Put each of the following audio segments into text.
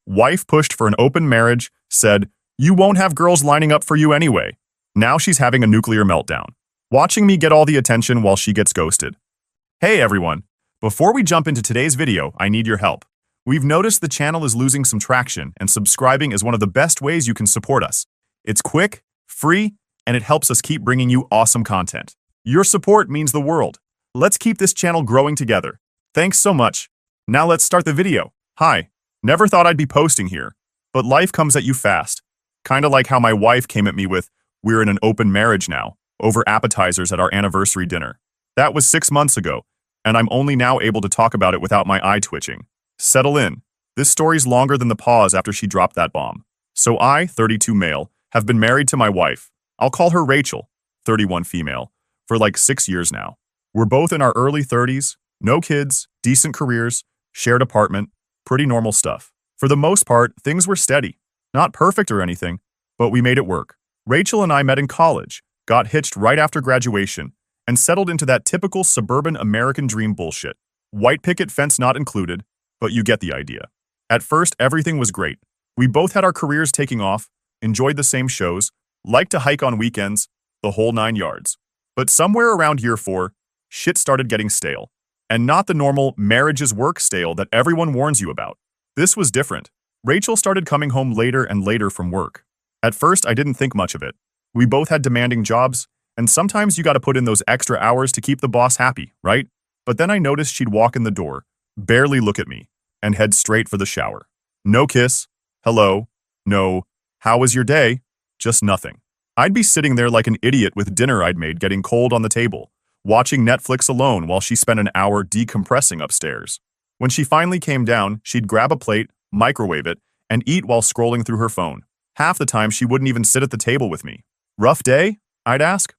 Wife pushed for an open marriage, said, "You won't have girls lining up for you anyway." Now she's having a nuclear meltdown. Watching me get all the attention while she gets ghosted. Hey everyone! Before we jump into today's video, I need your help. We've noticed the channel is losing some traction, and subscribing is one of the best ways you can support us. It's quick, free, and it helps us keep bringing you awesome content. Your support means the world. Let's keep this channel growing together. Thanks so much. Now let's start the video. Hi. Never thought I'd be posting here, but life comes at you fast. Kinda like how my wife came at me with, "We're in an open marriage now," over appetizers at our anniversary dinner. That was 6 months ago, and I'm only now able to talk about it without my eye twitching. Settle in. This story's longer than the pause after she dropped that bomb. So I, 32 male, have been married to my wife. I'll call her Rachel, 31 female, for like 6 years now. We're both in our early 30s, no kids, decent careers, shared apartment, pretty normal stuff. For the most part, things were steady. Not perfect or anything, but we made it work. Rachel and I met in college, got hitched right after graduation, and settled into that typical suburban American dream bullshit. White picket fence not included, but you get the idea. At first, everything was great. We both had our careers taking off, enjoyed the same shows, liked to hike on weekends, the whole 9 yards. But somewhere around year 4, shit started getting stale. And not the normal marriage is work stale that everyone warns you about. This was different. Rachel started coming home later and later from work. At first, I didn't think much of it. We both had demanding jobs, and sometimes you gotta put in those extra hours to keep the boss happy, right? But then I noticed she'd walk in the door, barely look at me, and head straight for the shower. No kiss, hello, no, how was your day? Just nothing. I'd be sitting there like an idiot with dinner I'd made getting cold on the table, watching Netflix alone while she spent an hour decompressing upstairs. When she finally came down, she'd grab a plate, microwave it, and eat while scrolling through her phone. Half the time, she wouldn't even sit at the table with me. Rough day? I'd ask.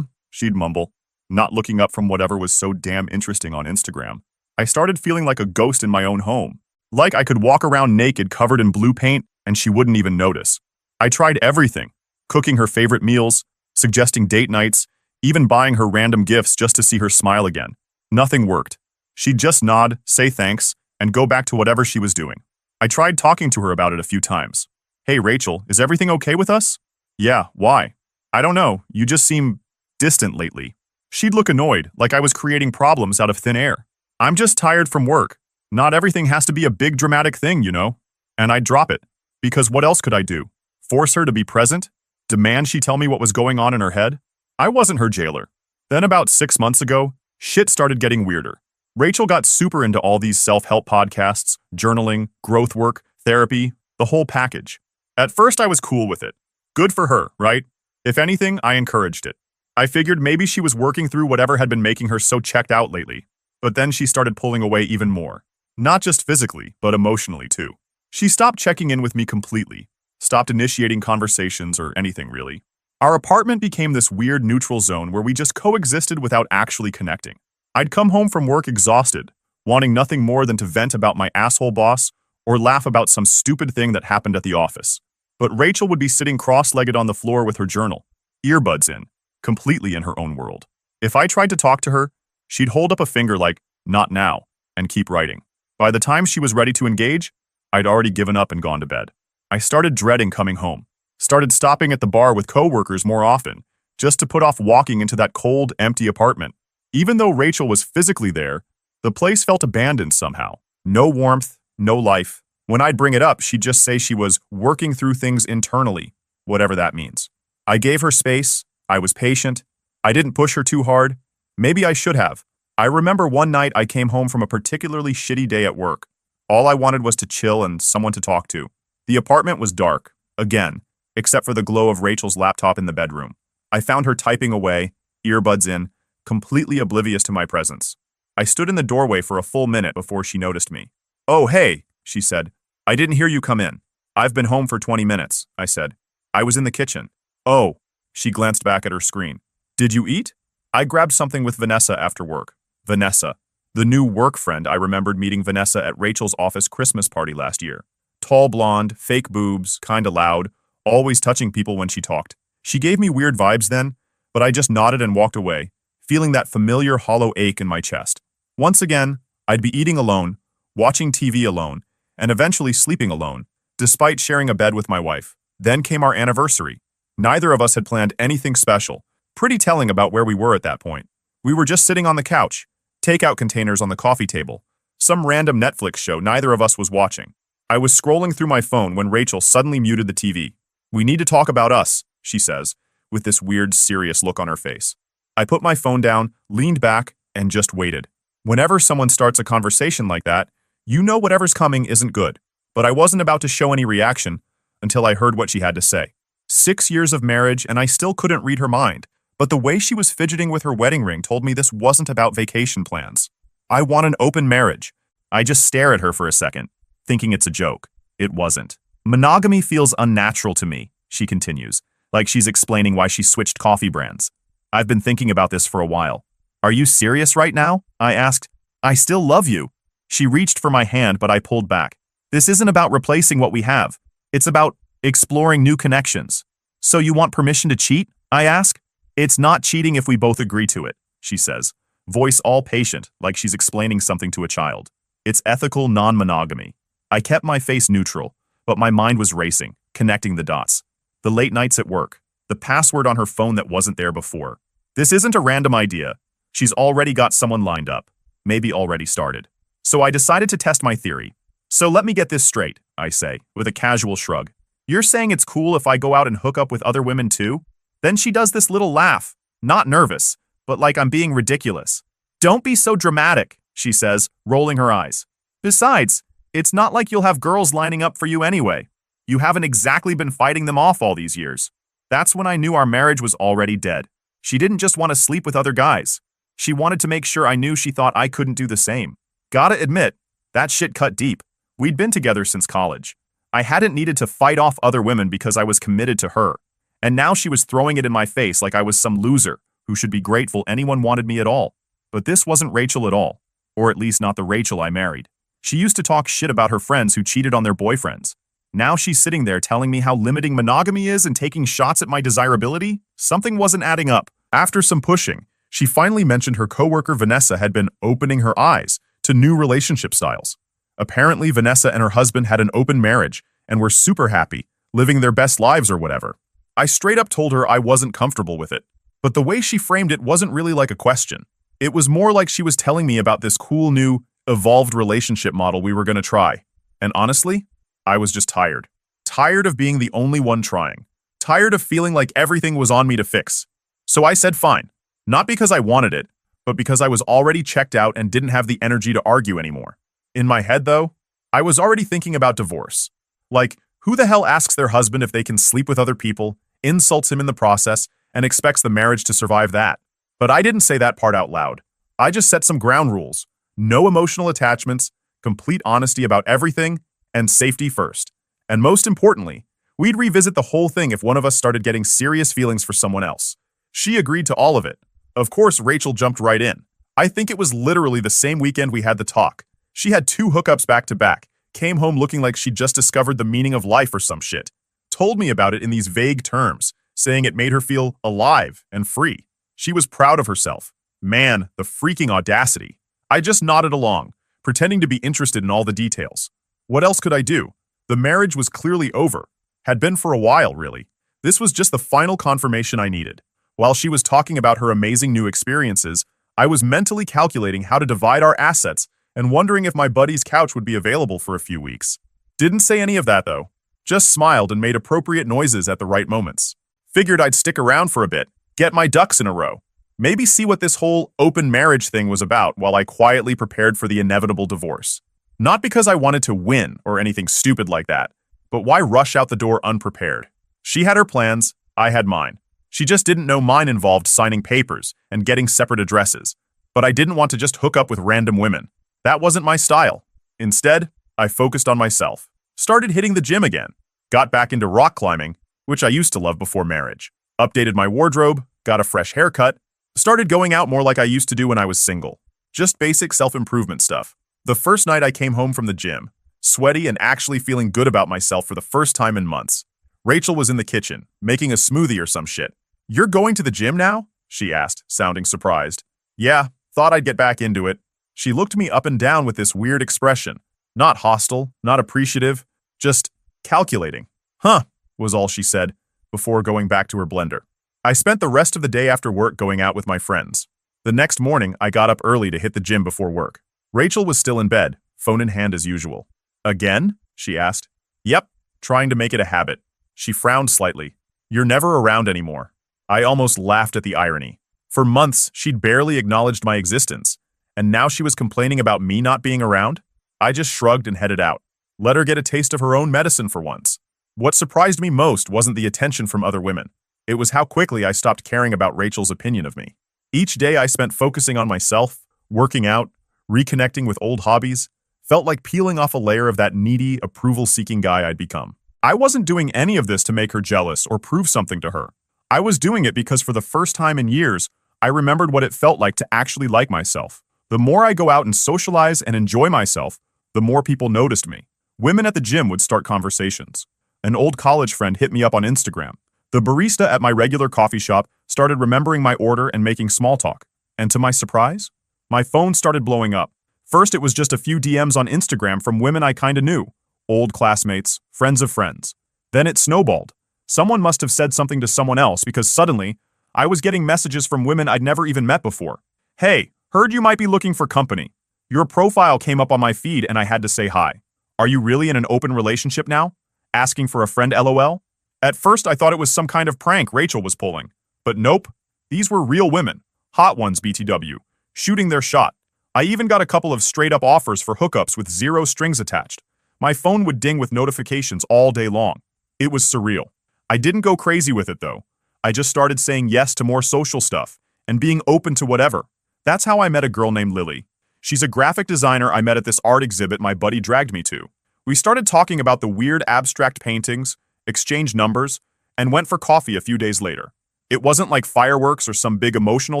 She'd mumble, not looking up from whatever was so damn interesting on Instagram. I started feeling like a ghost in my own home. Like I could walk around naked covered in blue paint and she wouldn't even notice. I tried everything, cooking her favorite meals, suggesting date nights, even buying her random gifts just to see her smile again. Nothing worked. She'd just nod, say thanks, and go back to whatever she was doing. I tried talking to her about it a few times. "Hey Rachel, is everything okay with us?" "Yeah, why?" "I don't know, you just seem distant lately." She'd look annoyed, like I was creating problems out of thin air. "I'm just tired from work. Not everything has to be a big dramatic thing, you know?" And I'd drop it, because what else could I do? Force her to be present? Demand she tell me what was going on in her head? I wasn't her jailer. Then about 6 months ago, shit started getting weirder. Rachel got super into all these self-help podcasts, journaling, growth work, therapy, the whole package. At first I was cool with it. Good for her, right? If anything, I encouraged it. I figured maybe she was working through whatever had been making her so checked out lately. But then she started pulling away even more. Not just physically, but emotionally too. She stopped checking in with me completely. Stopped initiating conversations or anything really. Our apartment became this weird neutral zone where we just coexisted without actually connecting. I'd come home from work exhausted, wanting nothing more than to vent about my asshole boss or laugh about some stupid thing that happened at the office. But Rachel would be sitting cross-legged on the floor with her journal, earbuds in, completely in her own world. If I tried to talk to her, she'd hold up a finger like, "Not now," and keep writing. By the time she was ready to engage, I'd already given up and gone to bed. I started dreading coming home. Started stopping at the bar with coworkers more often, just to put off walking into that cold, empty apartment. Even though Rachel was physically there, the place felt abandoned somehow. No warmth, no life. When I'd bring it up, she'd just say she was working through things internally, whatever that means. I gave her space, I was patient, I didn't push her too hard. Maybe I should have. I remember one night I came home from a particularly shitty day at work. All I wanted was to chill and someone to talk to. The apartment was dark, again, except for the glow of Rachel's laptop in the bedroom. I found her typing away, earbuds in, completely oblivious to my presence. I stood in the doorway for a full minute before she noticed me. "Oh, hey," she said. "I didn't hear you come in." "I've been home for 20 minutes, I said. "I was in the kitchen." "Oh," she glanced back at her screen. "Did you eat?" I grabbed something with Vanessa after work. Vanessa, the new work friend I remembered meeting Vanessa at Rachel's office Christmas party last year. Tall blonde, fake boobs, kinda loud, always touching people when she talked. She gave me weird vibes then, but I just nodded and walked away, feeling that familiar hollow ache in my chest. Once again, I'd be eating alone, watching TV alone, and eventually sleeping alone, despite sharing a bed with my wife. Then came our anniversary. Neither of us had planned anything special, pretty telling about where we were at that point. We were just sitting on the couch, takeout containers on the coffee table, some random Netflix show neither of us was watching. I was scrolling through my phone when Rachel suddenly muted the TV. "We need to talk about us," she says, with this weird, serious look on her face. I put my phone down, leaned back, and just waited. Whenever someone starts a conversation like that, you know whatever's coming isn't good. But I wasn't about to show any reaction until I heard what she had to say. 6 years of marriage, and I still couldn't read her mind. But the way she was fidgeting with her wedding ring told me this wasn't about vacation plans. I want an open marriage. I just stare at her for a second, thinking it's a joke. It wasn't. "Monogamy feels unnatural to me," she continues, like she's explaining why she switched coffee brands. "I've been thinking about this for a while." "Are you serious right now?" I asked. "I still love you." She reached for my hand, but I pulled back. "This isn't about replacing what we have. It's about exploring new connections." "So you want permission to cheat?" I ask. "It's not cheating if we both agree to it," she says, voice all patient, like she's explaining something to a child. "It's ethical non-monogamy." I kept my face neutral, but my mind was racing, connecting the dots. The late nights at work, the password on her phone that wasn't there before. This isn't a random idea. She's already got someone lined up, maybe already started. So I decided to test my theory. "So let me get this straight," I say, with a casual shrug. "You're saying it's cool if I go out and hook up with other women too?" Then she does this little laugh, not nervous, but like I'm being ridiculous. "Don't be so dramatic," she says, rolling her eyes. "Besides, it's not like you'll have girls lining up for you anyway. You haven't exactly been fighting them off all these years." That's when I knew our marriage was already dead. She didn't just want to sleep with other guys. She wanted to make sure I knew she thought I couldn't do the same. Gotta admit, that shit cut deep. We'd been together since college. I hadn't needed to fight off other women because I was committed to her. And now she was throwing it in my face like I was some loser who should be grateful anyone wanted me at all. But this wasn't Rachel at all, or at least not the Rachel I married. She used to talk shit about her friends who cheated on their boyfriends. Now she's sitting there telling me how limiting monogamy is and taking shots at my desirability? Something wasn't adding up. After some pushing, she finally mentioned her coworker Vanessa had been opening her eyes to new relationship styles. Apparently, Vanessa and her husband had an open marriage and were super happy, living their best lives or whatever. I straight up told her I wasn't comfortable with it. But the way she framed it wasn't really like a question. It was more like she was telling me about this cool new, evolved relationship model we were going to try. And honestly, I was just tired. Tired of being the only one trying. Tired of feeling like everything was on me to fix. So I said fine. Not because I wanted it, but because I was already checked out and didn't have the energy to argue anymore. In my head, though, I was already thinking about divorce. Like, who the hell asks their husband if they can sleep with other people, insults him in the process, and expects the marriage to survive that? But I didn't say that part out loud. I just set some ground rules. No emotional attachments, complete honesty about everything, and safety first. And most importantly, we'd revisit the whole thing if one of us started getting serious feelings for someone else. She agreed to all of it. Of course, Rachel jumped right in. I think it was literally the same weekend we had the talk. She had 2 hookups back to back, came home looking like she'd just discovered the meaning of life or some shit. Told me about it in these vague terms, saying it made her feel alive and free. She was proud of herself. Man, the freaking audacity. I just nodded along, pretending to be interested in all the details. What else could I do? The marriage was clearly over. Had been for a while, really. This was just the final confirmation I needed. While she was talking about her amazing new experiences, I was mentally calculating how to divide our assets and wondering if my buddy's couch would be available for a few weeks. Didn't say any of that, though. Just smiled and made appropriate noises at the right moments. Figured I'd stick around for a bit, get my ducks in a row. Maybe see what this whole open marriage thing was about while I quietly prepared for the inevitable divorce. Not because I wanted to win or anything stupid like that, but why rush out the door unprepared? She had her plans, I had mine. She just didn't know mine involved signing papers and getting separate addresses. But I didn't want to just hook up with random women. That wasn't my style. Instead, I focused on myself. Started hitting the gym again. Got back into rock climbing, which I used to love before marriage. Updated my wardrobe, got a fresh haircut. Started going out more like I used to do when I was single. Just basic self-improvement stuff. The first night I came home from the gym, sweaty and actually feeling good about myself for the first time in months. Rachel was in the kitchen, making a smoothie or some shit. "You're going to the gym now?" she asked, sounding surprised. "Yeah, thought I'd get back into it." She looked me up and down with this weird expression, Not hostile, not appreciative, just calculating. Huh, was all she said before going back to her blender. I spent the rest of the day after work going out with my friends. The next morning, I got up early to hit the gym before work. Rachel was still in bed, phone in hand as usual. Again? She asked. Yep, trying to make it a habit. She frowned slightly. You're never around anymore. I almost laughed at the irony. For months, she'd barely acknowledged my existence, and now she was complaining about me not being around? I just shrugged and headed out. Let her get a taste of her own medicine for once. What surprised me most wasn't the attention from other women. It was how quickly I stopped caring about Rachel's opinion of me. Each day I spent focusing on myself, working out, reconnecting with old hobbies, felt like peeling off a layer of that needy, approval-seeking guy I'd become. I wasn't doing any of this to make her jealous or prove something to her. I was doing it because for the first time in years, I remembered what it felt like to actually like myself. The more I go out and socialize and enjoy myself, the more people noticed me. Women at the gym would start conversations. An old college friend hit me up on Instagram. The barista at my regular coffee shop started remembering my order and making small talk. And to my surprise, my phone started blowing up. First, it was just a few DMs on Instagram from women I kinda knew. Old classmates, friends of friends. Then it snowballed. Someone must have said something to someone else because suddenly, I was getting messages from women I'd never even met before. Hey, heard you might be looking for company. Your profile came up on my feed and I had to say hi. Are you really in an open relationship now? Asking for a friend LOL? At first I thought it was some kind of prank Rachel was pulling. But nope. These were real women. Hot ones, BTW. Shooting their shot. I even got a couple of straight-up offers for hookups with zero strings attached. My phone would ding with notifications all day long. It was surreal. I didn't go crazy with it though. I just started saying yes to more social stuff and being open to whatever. That's how I met a girl named Lily. She's a graphic designer I met at this art exhibit my buddy dragged me to. We started talking about the weird abstract paintings, exchanged numbers, and went for coffee a few days later. It wasn't like fireworks or some big emotional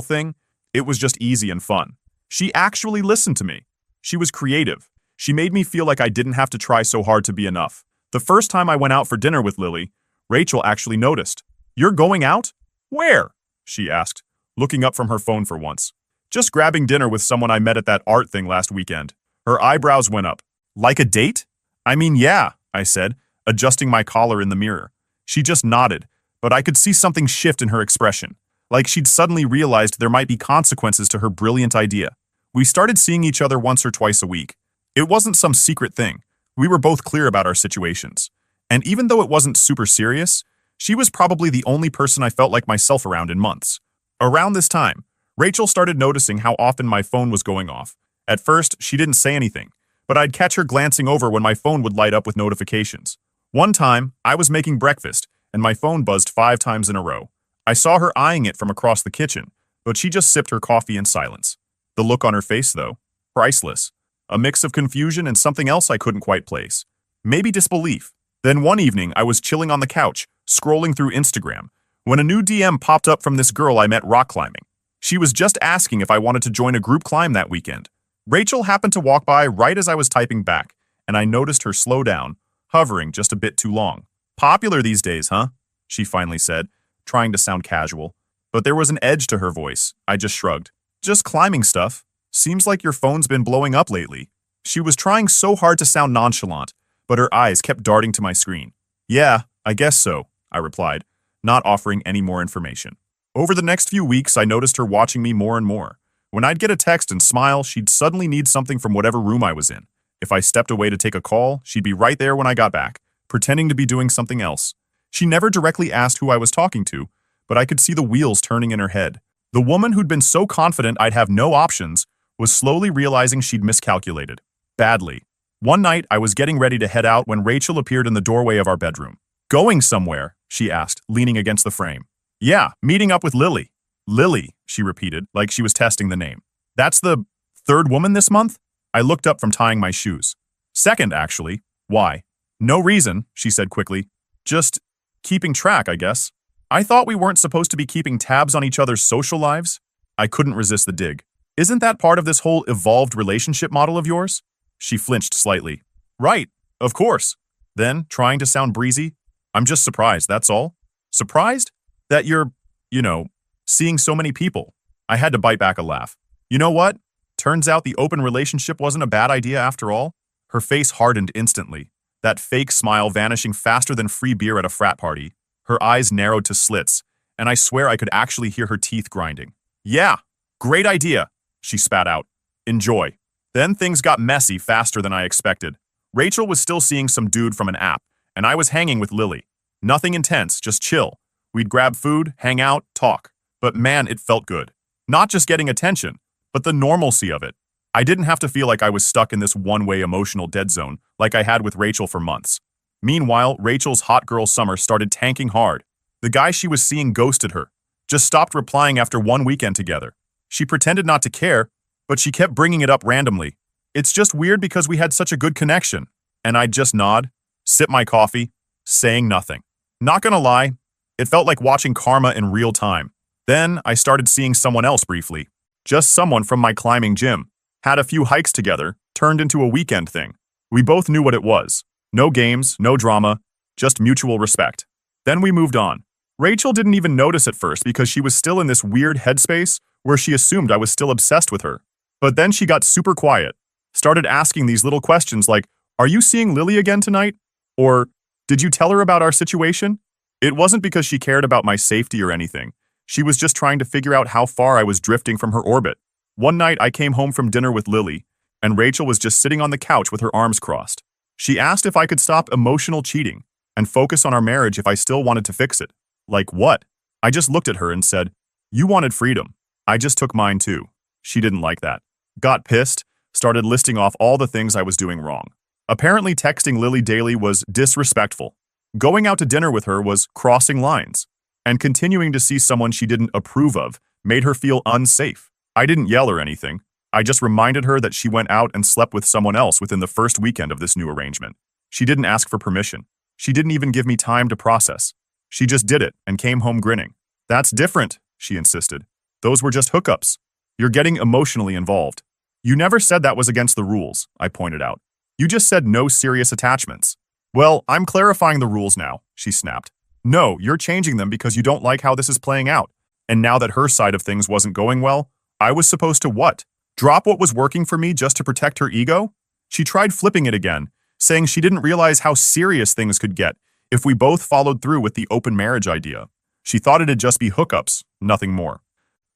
thing. It was just easy and fun. She actually listened to me. She was creative. She made me feel like I didn't have to try so hard to be enough. The first time I went out for dinner with Lily, Rachel actually noticed. You're going out? Where? She asked, looking up from her phone for once. Just grabbing dinner with someone I met at that art thing last weekend. Her eyebrows went up. Like a date? I mean, yeah, I said, adjusting my collar in the mirror. She just nodded, but I could see something shift in her expression, like she'd suddenly realized there might be consequences to her brilliant idea. We started seeing each other once or twice a week. It wasn't some secret thing. We were both clear about our situations. And even though it wasn't super serious, she was probably the only person I felt like myself around in months. Around this time, Rachel started noticing how often my phone was going off. At first, she didn't say anything, but I'd catch her glancing over when my phone would light up with notifications. One time, I was making breakfast, and my phone buzzed 5 times in a row. I saw her eyeing it from across the kitchen, but she just sipped her coffee in silence. The look on her face, though, priceless. A mix of confusion and something else I couldn't quite place. Maybe disbelief. Then one evening, I was chilling on the couch, scrolling through Instagram, when a new DM popped up from this girl I met rock climbing. She was just asking if I wanted to join a group climb that weekend. Rachel happened to walk by right as I was typing back, and I noticed her slow down, hovering just a bit too long. Popular these days, huh? She finally said, trying to sound casual. But there was an edge to her voice. I just shrugged. Just climbing stuff. Seems like your phone's been blowing up lately. She was trying so hard to sound nonchalant, but her eyes kept darting to my screen. Yeah, I guess so, I replied, not offering any more information. Over the next few weeks, I noticed her watching me more and more. When I'd get a text and smile, she'd suddenly need something from whatever room I was in. If I stepped away to take a call, she'd be right there when I got back, pretending to be doing something else. She never directly asked who I was talking to, but I could see the wheels turning in her head. The woman who'd been so confident I'd have no options was slowly realizing she'd miscalculated. Badly. One night, I was getting ready to head out when Rachel appeared in the doorway of our bedroom. Going somewhere? She asked, leaning against the frame. Yeah, meeting up with Lily. Lily, she repeated, like she was testing the name. That's the 3rd woman this month? I looked up from tying my shoes. 2nd, actually. Why? No reason, she said quickly. Just keeping track, I guess. I thought we weren't supposed to be keeping tabs on each other's social lives. I couldn't resist the dig. Isn't that part of this whole evolved relationship model of yours? She flinched slightly. Right, of course. Then, trying to sound breezy, I'm just surprised, that's all. Surprised? That you're, seeing so many people. I had to bite back a laugh. You know what? Turns out the open relationship wasn't a bad idea after all. Her face hardened instantly, that fake smile vanishing faster than free beer at a frat party. Her eyes narrowed to slits, and I swear I could actually hear her teeth grinding. Yeah, great idea, she spat out. Enjoy. Then things got messy faster than I expected. Rachel was still seeing some dude from an app, and I was hanging with Lily. Nothing intense, just chill. We'd grab food, hang out, talk. But man, it felt good. Not just getting attention, but the normalcy of it. I didn't have to feel like I was stuck in this one-way emotional dead zone like I had with Rachel for months. Meanwhile, Rachel's hot girl summer started tanking hard. The guy she was seeing ghosted her, just stopped replying after one weekend together. She pretended not to care, but she kept bringing it up randomly. It's just weird because we had such a good connection. And I'd just nod, sip my coffee, saying nothing. Not gonna lie, it felt like watching karma in real time. Then I started seeing someone else briefly. Just someone from my climbing gym. Had a few hikes together, turned into a weekend thing. We both knew what it was. No games, no drama, just mutual respect. Then we moved on. Rachel didn't even notice at first because she was still in this weird headspace where she assumed I was still obsessed with her. But then she got super quiet, started asking these little questions like, "Are you seeing Lily again tonight?" Or, "Did you tell her about our situation?" It wasn't because she cared about my safety or anything. She was just trying to figure out how far I was drifting from her orbit. One night I came home from dinner with Lily, and Rachel was just sitting on the couch with her arms crossed. She asked if I could stop emotional cheating and focus on our marriage if I still wanted to fix it. Like what? I just looked at her and said, "You wanted freedom. I just took mine too." She didn't like that. Got pissed, started listing off all the things I was doing wrong. Apparently texting Lily daily was disrespectful. Going out to dinner with her was crossing lines. And continuing to see someone she didn't approve of made her feel unsafe. I didn't yell or anything. I just reminded her that she went out and slept with someone else within the first weekend of this new arrangement. She didn't ask for permission. She didn't even give me time to process. She just did it and came home grinning. "That's different," she insisted. "Those were just hookups. You're getting emotionally involved." "You never said that was against the rules," I pointed out. "You just said no serious attachments." "Well, I'm clarifying the rules now," she snapped. "No, you're changing them because you don't like how this is playing out. And now that her side of things wasn't going well, I was supposed to what? Drop what was working for me just to protect her ego?" She tried flipping it again, saying she didn't realize how serious things could get if we both followed through with the open marriage idea. She thought it'd just be hookups, nothing more.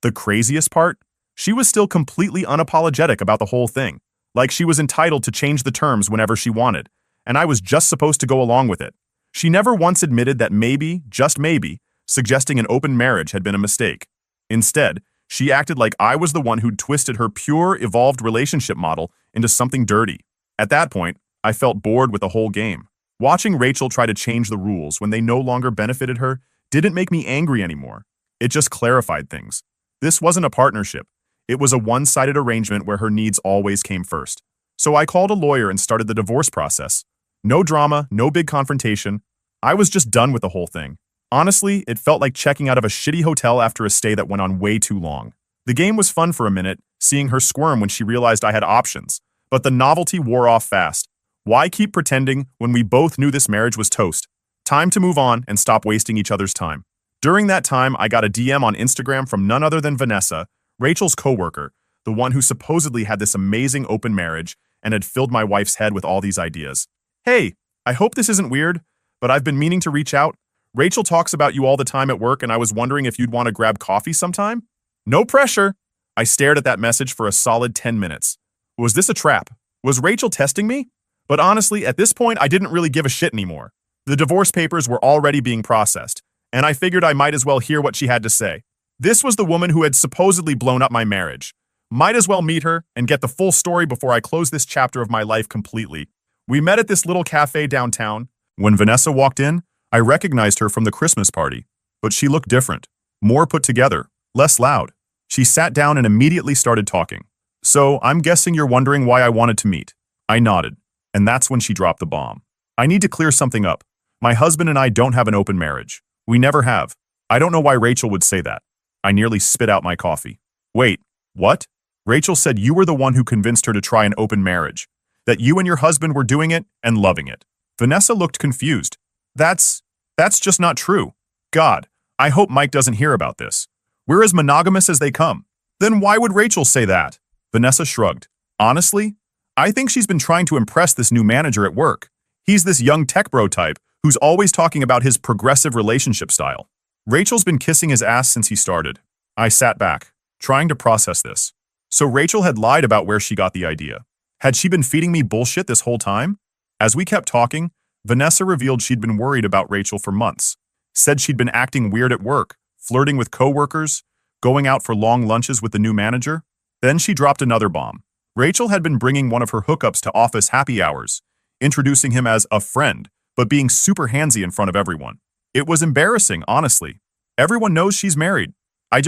The craziest part? She was still completely unapologetic about the whole thing, like she was entitled to change the terms whenever she wanted, and I was just supposed to go along with it. She never once admitted that maybe, just maybe, suggesting an open marriage had been a mistake. Instead, she acted like I was the one who'd twisted her pure, evolved relationship model into something dirty. At that point, I felt bored with the whole game. Watching Rachel try to change the rules when they no longer benefited her didn't make me angry anymore. It just clarified things. This wasn't a partnership. It was a one-sided arrangement where her needs always came first. So I called a lawyer and started the divorce process. No drama, no big confrontation. I was just done with the whole thing. Honestly, it felt like checking out of a shitty hotel after a stay that went on way too long. The game was fun for a minute, seeing her squirm when she realized I had options. But the novelty wore off fast. Why keep pretending when we both knew this marriage was toast? Time to move on and stop wasting each other's time. During that time, I got a DM on Instagram from none other than Vanessa, Rachel's coworker, the one who supposedly had this amazing open marriage and had filled my wife's head with all these ideas. "Hey, I hope this isn't weird, but I've been meaning to reach out. Rachel talks about you all the time at work and I was wondering if you'd want to grab coffee sometime?" No pressure. I stared at that message for a solid 10 minutes. Was this a trap? Was Rachel testing me? But honestly, at this point, I didn't really give a shit anymore. The divorce papers were already being processed, and I figured I might as well hear what she had to say. This was the woman who had supposedly blown up my marriage. Might as well meet her and get the full story before I close this chapter of my life completely. We met at this little cafe downtown. When Vanessa walked in, I recognized her from the Christmas party, but she looked different, more put together, less loud. She sat down and immediately started talking. "So, I'm guessing you're wondering why I wanted to meet." I nodded, and that's when she dropped the bomb. "I need to clear something up. My husband and I don't have an open marriage. We never have. I don't know why Rachel would say that." I nearly spit out my coffee. "Wait, what?" "Rachel said you were the one who convinced her to try an open marriage, that you and your husband were doing it and loving it." Vanessa looked confused. That's just not true. God, I hope Mike doesn't hear about this. We're as monogamous as they come. Then why would Rachel say that?" Vanessa shrugged. "Honestly, I think she's been trying to impress this new manager at work. He's this young tech bro type who's always talking about his progressive relationship style. Rachel's been kissing his ass since he started. I sat back, trying to process this. So Rachel had lied about where she got the idea. Had she been feeding me bullshit this whole time? As we kept talking, Vanessa revealed she'd been worried about Rachel for months. Said she'd been acting weird at work, flirting with coworkers, going out for long lunches with the new manager. Then she dropped another bomb. Rachel had been bringing one of her hookups to office happy hours, introducing him as a friend, but being super handsy in front of everyone. It was embarrassing, honestly. Everyone knows she's married. I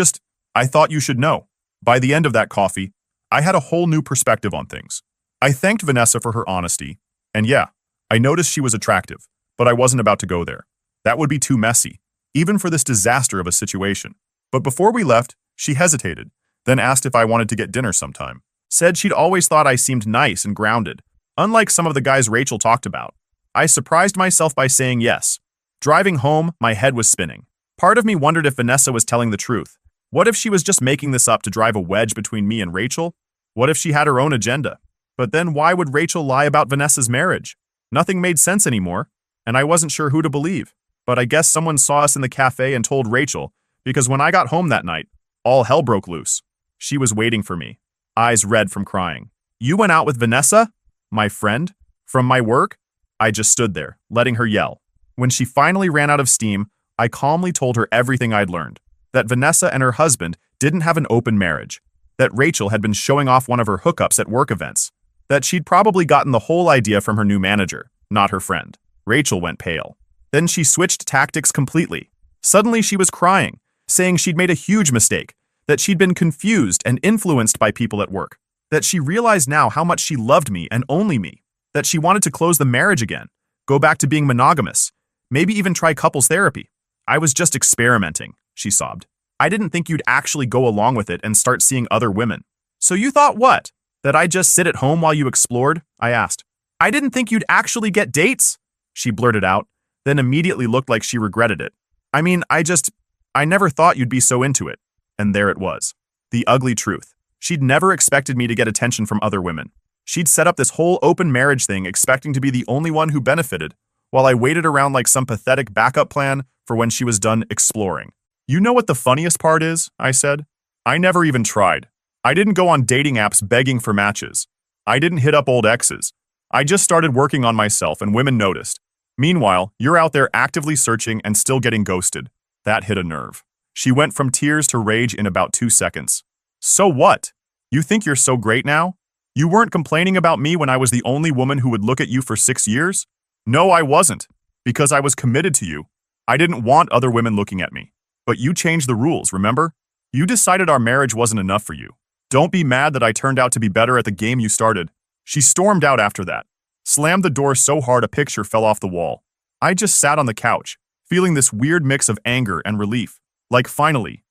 thought you should know. By the end of that coffee, I had a whole new perspective on things. I thanked Vanessa for her honesty, and yeah, I noticed she was attractive, but I wasn't about to go there. That would be too messy, even for this disaster of a situation. But before we left, she hesitated, then asked if I wanted to get dinner sometime. Said she'd always thought I seemed nice and grounded, unlike some of the guys Rachel talked about. I surprised myself by saying yes. Driving home, my head was spinning. Part of me wondered if Vanessa was telling the truth. What if she was just making this up to drive a wedge between me and Rachel? What if she had her own agenda? But then why would Rachel lie about Vanessa's marriage? Nothing made sense anymore, and I wasn't sure who to believe. But I guess someone saw us in the cafe and told Rachel, because when I got home that night, all hell broke loose. She was waiting for me, eyes red from crying. You went out with Vanessa? My friend? From my work? I just stood there, letting her yell. When she finally ran out of steam, I calmly told her everything I'd learned. That Vanessa and her husband didn't have an open marriage. That Rachel had been showing off one of her hookups at work events. That she'd probably gotten the whole idea from her new manager, not her friend. Rachel went pale. Then she switched tactics completely. Suddenly she was crying, saying she'd made a huge mistake, that she'd been confused and influenced by people at work, that she realized now how much she loved me and only me, that she wanted to close the marriage again, go back to being monogamous, maybe even try couples therapy. I was just experimenting, she sobbed. I didn't think you'd actually go along with it and start seeing other women. So you thought what? That I'd just sit at home while you explored? I asked. I didn't think you'd actually get dates, she blurted out, then immediately looked like she regretted it. I mean, I never thought you'd be so into it. And there it was. The ugly truth. She'd never expected me to get attention from other women. She'd set up this whole open marriage thing expecting to be the only one who benefited, while I waited around like some pathetic backup plan for when she was done exploring. You know what the funniest part is? I said. I never even tried. I didn't go on dating apps begging for matches. I didn't hit up old exes. I just started working on myself and women noticed. Meanwhile, you're out there actively searching and still getting ghosted. That hit a nerve. She went from tears to rage in about 2 seconds. So what? You think you're so great now? You weren't complaining about me when I was the only woman who would look at you for 6 years? No, I wasn't. Because I was committed to you. I didn't want other women looking at me. But you changed the rules, remember? You decided our marriage wasn't enough for you. Don't be mad that I turned out to be better at the game you started. She stormed out after that. Slammed the door so hard a picture fell off the wall. I just sat on the couch, feeling this weird mix of anger and relief. Like finally,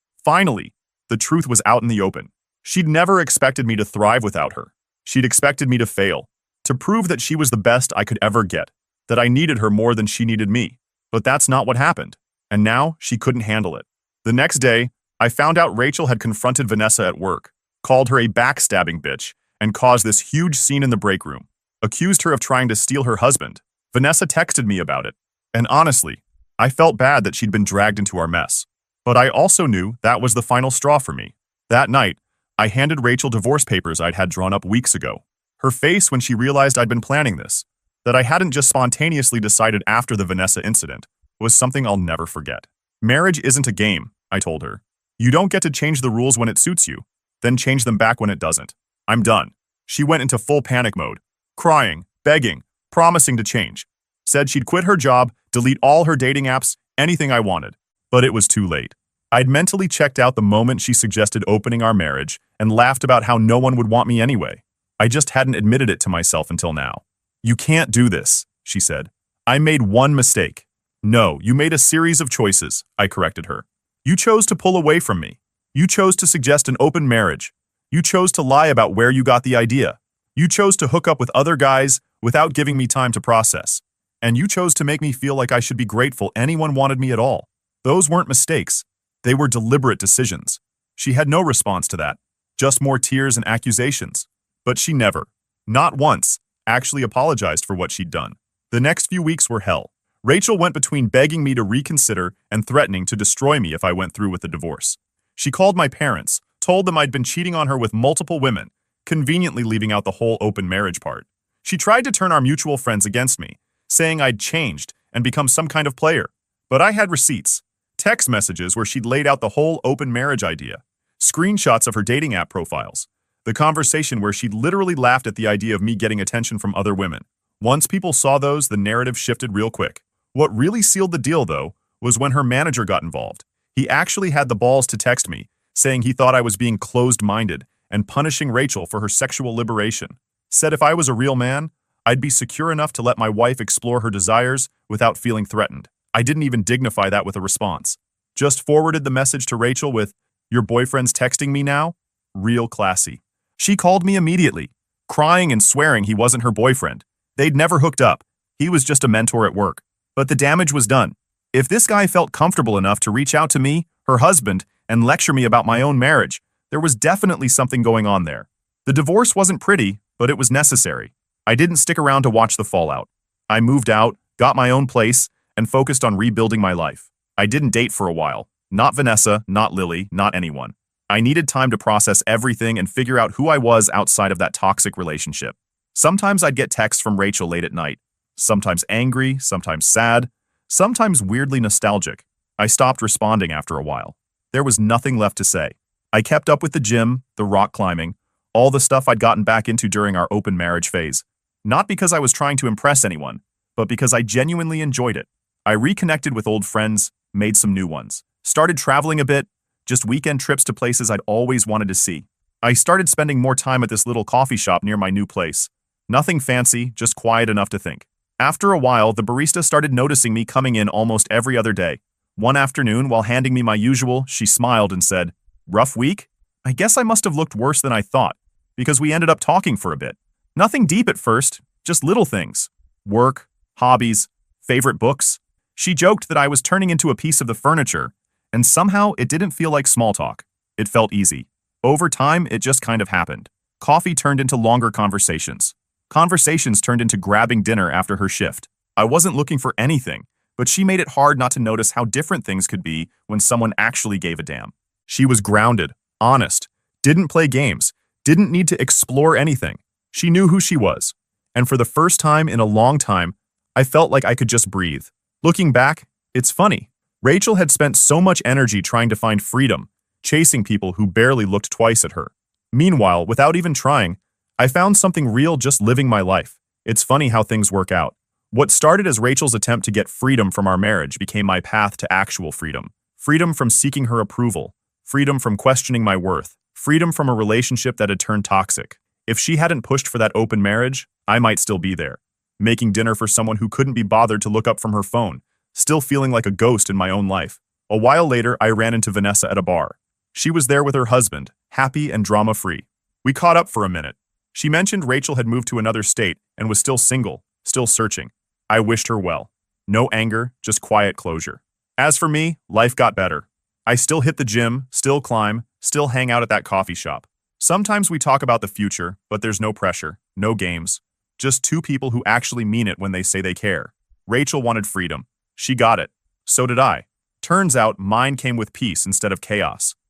the truth was out in the open. She'd never expected me to thrive without her. She'd expected me to fail, to prove that she was the best I could ever get, that I needed her more than she needed me. But that's not what happened. And now she couldn't handle it. The next day, I found out Rachel had confronted Vanessa at work, called her a backstabbing bitch, and caused this huge scene in the break room. Accused her of trying to steal her husband. Vanessa texted me about it. And honestly, I felt bad that she'd been dragged into our mess. But I also knew that was the final straw for me. That night, I handed Rachel divorce papers I'd had drawn up weeks ago. Her face when she realized I'd been planning this, that I hadn't just spontaneously decided after the Vanessa incident, was something I'll never forget. Marriage isn't a game, I told her. You don't get to change the rules when it suits you, then change them back when it doesn't. I'm done. She went into full panic mode, crying, begging, promising to change. Said she'd quit her job, delete all her dating apps, anything I wanted. But it was too late. I'd mentally checked out the moment she suggested opening our marriage and laughed about how no one would want me anyway. I just hadn't admitted it to myself until now. You can't do this, she said. I made one mistake. No, you made a series of choices, I corrected her. You chose to pull away from me. You chose to suggest an open marriage. You chose to lie about where you got the idea. You chose to hook up with other guys without giving me time to process. And you chose to make me feel like I should be grateful anyone wanted me at all. Those weren't mistakes. They were deliberate decisions. She had no response to that, just more tears and accusations. But she never Not once, actually apologized for what she'd done. The next few weeks were hell. Rachel went between begging me to reconsider and threatening to destroy me if I went through with the divorce. She called my parents, told them I'd been cheating on her with multiple women, conveniently leaving out the whole open marriage part. She tried to turn our mutual friends against me, saying I'd changed and become some kind of player. But I had receipts, text messages where she'd laid out the whole open marriage idea, screenshots of her dating app profiles, the conversation where she'd literally laughed at the idea of me getting attention from other women. Once people saw those, the narrative shifted real quick. What really sealed the deal, though, was when her manager got involved. He actually had the balls to text me, saying he thought I was being closed-minded and punishing Rachel for her sexual liberation. Said if I was a real man, I'd be secure enough to let my wife explore her desires without feeling threatened. I didn't even dignify that with a response. Just forwarded the message to Rachel with, "Your boyfriend's texting me now?" Real classy. She called me immediately, crying and swearing he wasn't her boyfriend. They'd never hooked up. He was just a mentor at work. But the damage was done. If this guy felt comfortable enough to reach out to me, her husband, and lecture me about my own marriage, there was definitely something going on there. The divorce wasn't pretty, but it was necessary. I didn't stick around to watch the fallout. I moved out, got my own place, and focused on rebuilding my life. I didn't date for a while. Not Vanessa, not Lily, not anyone. I needed time to process everything and figure out who I was outside of that toxic relationship. Sometimes I'd get texts from Rachel late at night. Sometimes angry, sometimes sad, sometimes weirdly nostalgic. I stopped responding after a while. There was nothing left to say. I kept up with the gym, the rock climbing, all the stuff I'd gotten back into during our open marriage phase. Not because I was trying to impress anyone, but because I genuinely enjoyed it. I reconnected with old friends, made some new ones, started traveling a bit, just weekend trips to places I'd always wanted to see. I started spending more time at this little coffee shop near my new place. Nothing fancy, just quiet enough to think. After a while, the barista started noticing me coming in almost every other day. One afternoon, while handing me my usual, she smiled and said, "Rough week?" I guess I must have looked worse than I thought, because we ended up talking for a bit. Nothing deep at first, just little things. Work, hobbies, favorite books. She joked that I was turning into a piece of the furniture, and somehow it didn't feel like small talk. It felt easy. Over time, it just kind of happened. Coffee turned into longer conversations. Conversations turned into grabbing dinner after her shift. I wasn't looking for anything, but she made it hard not to notice how different things could be when someone actually gave a damn. She was grounded, honest, didn't play games, didn't need to explore anything. She knew who she was. And for the first time in a long time, I felt like I could just breathe. Looking back, it's funny. Rachel had spent so much energy trying to find freedom, chasing people who barely looked twice at her. Meanwhile, without even trying, I found something real just living my life. It's funny how things work out. What started as Rachel's attempt to get freedom from our marriage became my path to actual freedom. Freedom from seeking her approval. Freedom from questioning my worth. Freedom from a relationship that had turned toxic. If she hadn't pushed for that open marriage, I might still be there, making dinner for someone who couldn't be bothered to look up from her phone, still feeling like a ghost in my own life. A while later, I ran into Vanessa at a bar. She was there with her husband, happy and drama-free. We caught up for a minute. She mentioned Rachel had moved to another state and was still single, still searching. I wished her well. No anger, just quiet closure. As for me, life got better. I still hit the gym, still climb, still hang out at that coffee shop. Sometimes we talk about the future, but there's no pressure, no games. Just two people who actually mean it when they say they care. Rachel wanted freedom. She got it. So did I. Turns out mine came with peace instead of chaos.